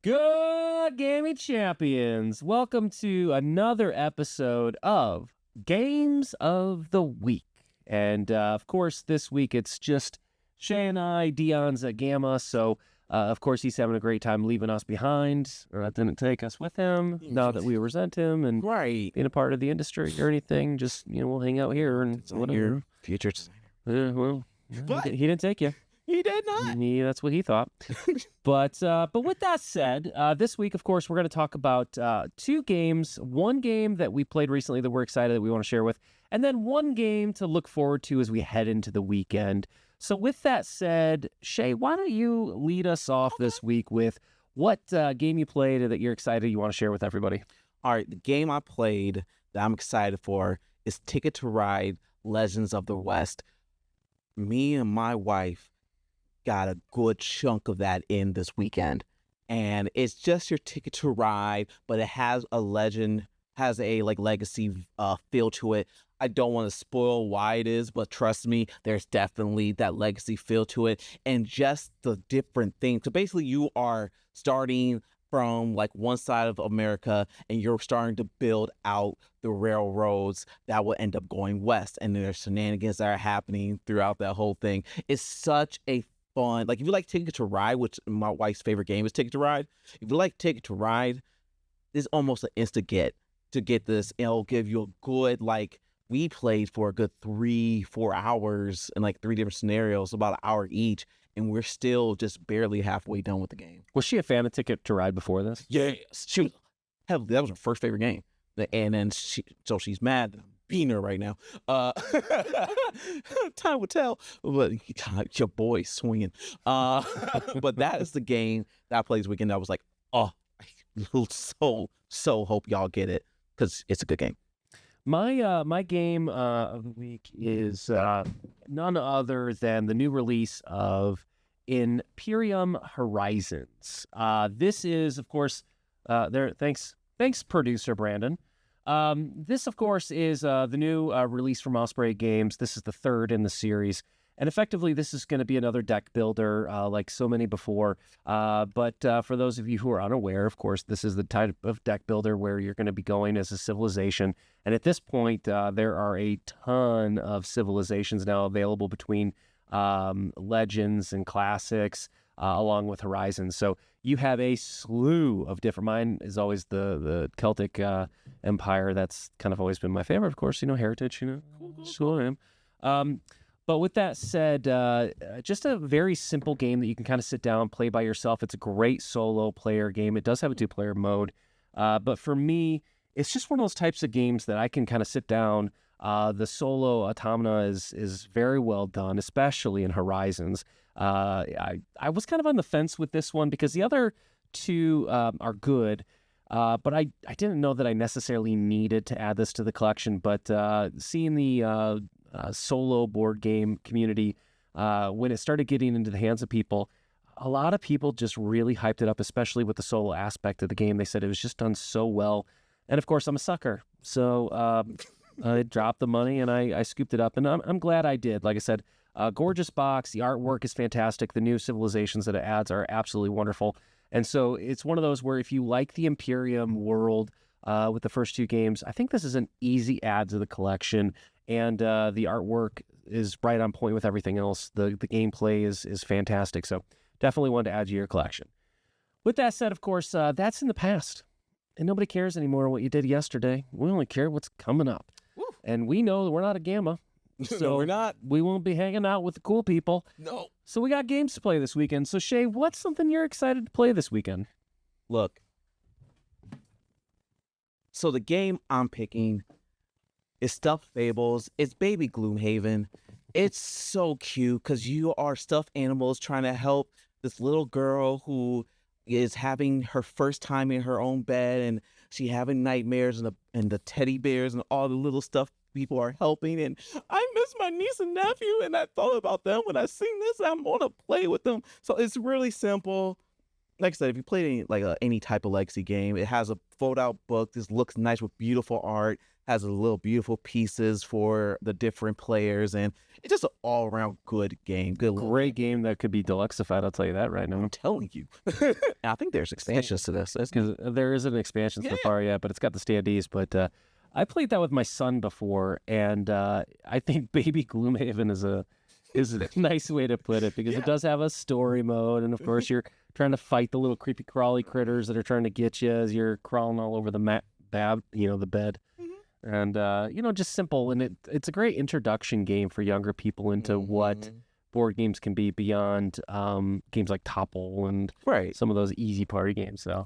Good gaming champions. Welcome to another episode of Games of the Week. And of course, this week it's just Shay and I. Dion's at Gamma, so of course he's having a great time leaving us behind, or that didn't take us with him. Not that we resent him and being a part of the industry or anything. Just we'll hang out here and whatever. Future designer. He didn't take you. He did not. That's what he thought. But with that said, this week, of course, we're going to talk about two games. One game that we played recently that we're excited that we want to share with, and then one game to look forward to as we head into the weekend. So with that said, Shay, why don't you lead us off this week with what game you played that you're excited you want to share with everybody? All right, the game I played that I'm excited for is Ticket to Ride Legends of the West. Me and my wife got a good chunk of that in this weekend, and it's just your Ticket to Ride, but it has a legacy feel to it. I don't want to spoil why it is, but trust me, there's definitely that legacy feel to it, and just the different things. So basically, you are starting from like one side of America, and you're starting to build out the railroads that will end up going west, and there's shenanigans that are happening throughout that whole thing. It's such a fun, like if you like Ticket to Ride, which my wife's favorite game is Ticket to Ride. If you like Ticket to Ride, it's almost an instant get to get this. It'll give you a good, like, we played for a good 3-4 hours in like 3 different scenarios, about an hour each, and we're still just barely halfway done with the game. Was she a fan of Ticket to Ride before this? Yes, she was. Hell, that was her first favorite game, and then she's mad that I'm beating her right now. Time will tell, but your boy's swinging. But that is the game that I played this weekend. I was like, oh, I so hope y'all get it because it's a good game. My game of the week is none other than the new release of Imperium Horizons. This is, of course, thanks producer Brandon. This, of course, is the new release from Osprey Games. This is the third in the series. And effectively, this is going to be another deck builder like so many before. But for those of you who are unaware, of course, this is the type of deck builder where you're going to be going as a civilization. And at this point, there are a ton of civilizations now available between Legends and Classics, along with Horizons. So you have a slew of different. Mine is always the Celtic Empire. That's kind of always been my favorite. Of course, Heritage. Cool. I am. But with that said, just a very simple game that you can kind of sit down and play by yourself. It's a great solo player game. It does have a 2-player mode. But for me, it's just one of those types of games that I can kind of sit down. The solo automata is very well done, especially in Horizons. I was kind of on the fence with this one because the other two are good. But I didn't know that I necessarily needed to add this to the collection. But seeing the solo board game community, when it started getting into the hands of people, a lot of people just really hyped it up, especially with the solo aspect of the game. They said it was just done so well. And of course, I'm a sucker. So I dropped the money and I scooped it up. And I'm glad I did. Like I said, gorgeous box. The artwork is fantastic. The new civilizations that it adds are absolutely wonderful. And so it's one of those where if you like the Imperium world with the first two games, I think this is an easy add to the collection. And the artwork is right on point with everything else. The gameplay is fantastic. So definitely one to add to your collection. With that said, of course, that's in the past. And nobody cares anymore what you did yesterday. We only care what's coming up. Woo. And we know that we're not a Gamma. So no, we're not. We won't be hanging out with the cool people. No. So we got games to play this weekend. So Shay, what's something you're excited to play this weekend? Look. So the game I'm picking is Stuffed Fables. It's Baby Gloomhaven. It's so cute because you are stuffed animals trying to help this little girl who is having her first time in her own bed, and she having nightmares, and the teddy bears and all the little stuff people are helping. And I miss my niece and nephew, and I thought about them when I seen this. I'm gonna play with them. So it's really simple. like I said, if you play any type of legacy game, it has a fold-out book. This looks nice with beautiful art. Has a little beautiful pieces for the different players, and it's just an all-around good game. Great game that could be deluxeified. I'll tell you that right now. I'm telling you. And I think there's expansions to this. Because there isn't an expansion so far yet, but it's got the standees. But I played that with my son before, and I think Baby Gloomhaven is a nice way to put it, because it does have a story mode, and of course you're trying to fight the little creepy crawly critters that are trying to get you as you're crawling all over the the bed. And just simple, and it's a great introduction game for younger people into what board games can be beyond games like Topple and some of those easy party games. So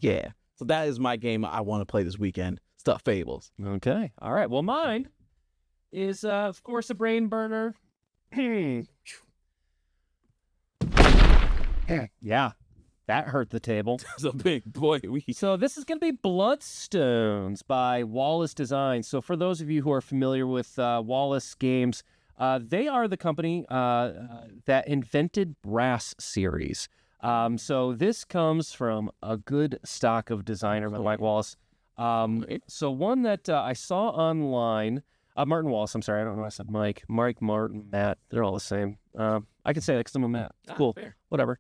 that is my game I want to play this weekend. Stuffed Fables. Okay, all right. Well, mine is of course a brain burner. Yeah. That hurt the table. It's a big boy. So this is going to be Bloodstones by Wallace Design. So for those of you who are familiar with Wallace games, they are the company that invented Brass series. So this comes from a good stock of designer by Mike Wallace. So one that I saw online, Martin Wallace, I'm sorry, I don't know why I said Mike. Mike, Martin, Matt, they're all the same. I can say that because I'm a Matt. Cool, fair. Whatever.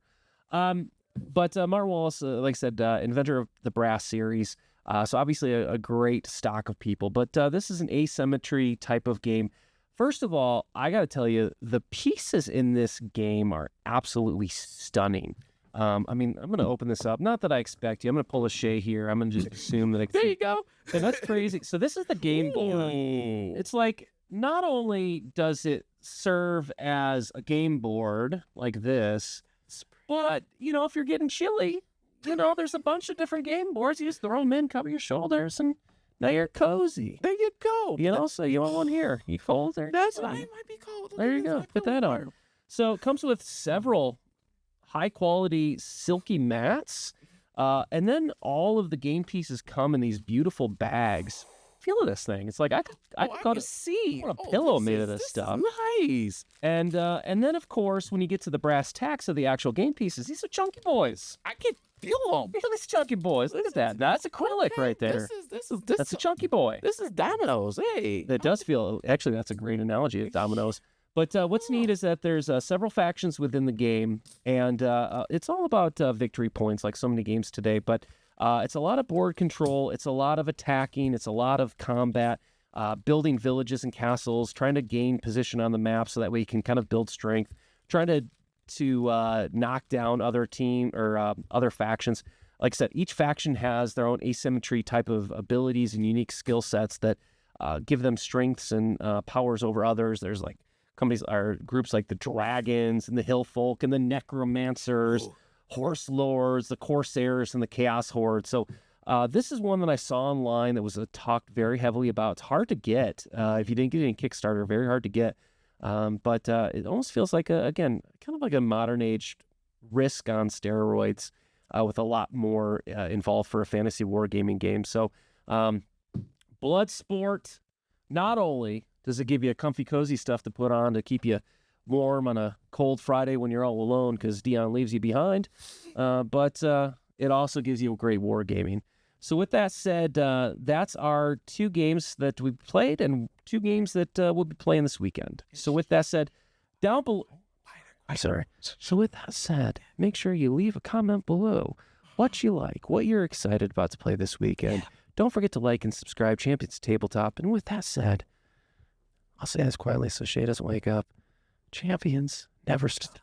But Martin Wallace, like I said, inventor of the Brass series. So obviously a great stock of people. But this is an asymmetry type of game. First of all, I got to tell you, the pieces in this game are absolutely stunning. I'm going to open this up. Not that I expect you. I'm going to pull a Shay here. I'm going to just assume that There you go. And that's crazy. So this is the game board. It's like, not only does it serve as a game board like this, but, if you're getting chilly, there's a bunch of different game boards. You just throw them in, cover your shoulders, and now you're cozy. There you go. So you want one here. You cold? There That's it might be cold. There you go. Put that on. So it comes with several high-quality silky mats, and then all of the game pieces come in these beautiful bags. Feel this thing. It's like I can see a pillow made of this stuff. Nice. And then of course when you get to the brass tacks of the actual game pieces, these are chunky boys. I can feel them. Feel these chunky boys. Look at that. That's acrylic right there. That's a chunky boy. This is dominoes. Hey. That does feel. Actually, that's a great analogy of dominoes. But what's neat is that there's several factions within the game, and it's all about victory points, like so many games today. But it's a lot of board control. It's a lot of attacking. It's a lot of combat, building villages and castles, trying to gain position on the map so that way you can kind of build strength, trying to knock down other team or other factions. Like I said, each faction has their own asymmetry type of abilities and unique skill sets that give them strengths and powers over others. There's like groups like the Dragons and the Hill Folk and the Necromancers, Horse Lords, the Corsairs, and the Chaos Horde. So this is one that I saw online that was talked very heavily about. It's hard to get. If you didn't get it in Kickstarter, very hard to get. But it almost feels like, kind of like a modern age Risk on steroids with a lot more involved for a fantasy wargaming game. So Bloodsport, not only does it give you comfy, cozy stuff to put on to keep you warm on a cold Friday when you're all alone because Dion leaves you behind, but it also gives you a great wargaming. So with that said, that's our 2 games that we played and 2 games that we'll be playing this weekend. So with that said, down below... So with that said, make sure you leave a comment below what you like, what you're excited about to play this weekend. Don't forget to like and subscribe, Champions Tabletop. And with that said, I'll say this quietly so Shay doesn't wake up. Champions never stop.